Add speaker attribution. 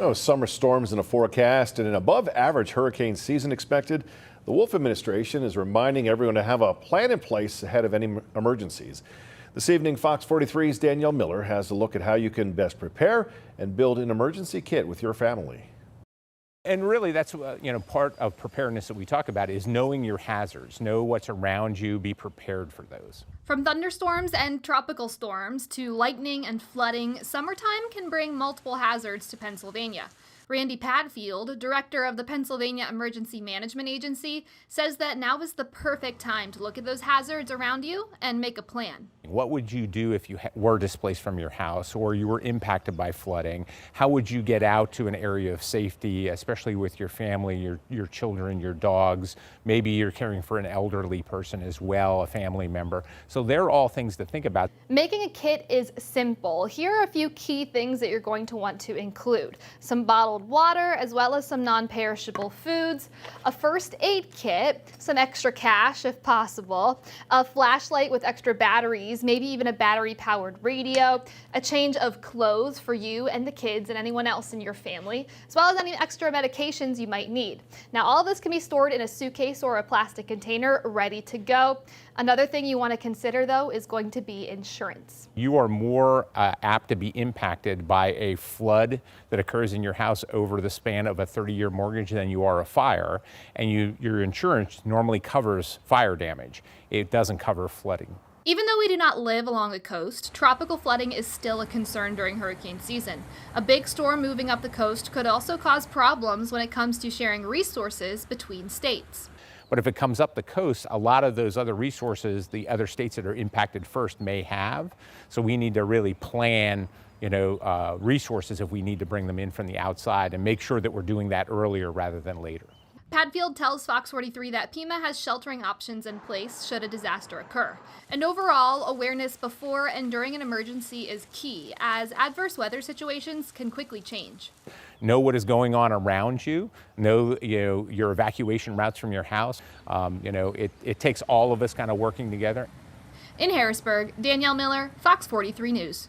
Speaker 1: Oh, summer storms in a forecast and an above average hurricane season expected. The Wolf administration is reminding everyone to have a plan in place ahead of any emergencies. This evening, Fox 43's Danielle Miller has a look at how you can best prepare and build an emergency kit with your family.
Speaker 2: And really, that's part of preparedness that we talk about is knowing your hazards, know what's around you, be prepared for those.
Speaker 3: From thunderstorms and tropical storms to lightning and flooding, summertime can bring multiple hazards to Pennsylvania. Randy Padfield, director of the Pennsylvania Emergency Management Agency, says that now is the perfect time to look at those hazards around you and make a plan.
Speaker 2: What would you do if you were displaced from your house or you were impacted by flooding? How would you get out to an area of safety, especially with your family, your children, your dogs? Maybe you're caring for an elderly person as well, a family member. So they're all things to think about.
Speaker 3: Making a kit is simple. Here are a few key things that you're going to want to include. Some bottled water, as well as some non-perishable foods, a first aid kit, some extra cash if possible, a flashlight with extra batteries, maybe even a battery-powered radio, a change of clothes for you and the kids and anyone else in your family, as well as any extra medications you might need. Now, all of this can be stored in a suitcase or a plastic container ready to go. Another thing you want to consider, though, is going to be insurance.
Speaker 2: You are more apt to be impacted by a flood that occurs in your house over the span of a 30-year mortgage than you are a fire, and your insurance normally covers fire damage. It doesn't cover flooding.
Speaker 3: Even though we do not live along a coast, tropical flooding is still a concern during hurricane season. A big storm moving up the coast could also cause problems when it comes to sharing resources between states.
Speaker 2: But if it comes up the coast, a lot of those other resources, the other states that are impacted first may have. So we need to really plan, resources if we need to bring them in from the outside and make sure that we're doing that earlier rather than later.
Speaker 3: Padfield tells Fox 43 that PEMA has sheltering options in place should a disaster occur. And overall, awareness before and during an emergency is key, as adverse weather situations can quickly change.
Speaker 2: Know what is going on around you. Know your evacuation routes from your house. It takes all of us kind of working together.
Speaker 3: In Harrisburg, Danielle Miller, Fox 43 News.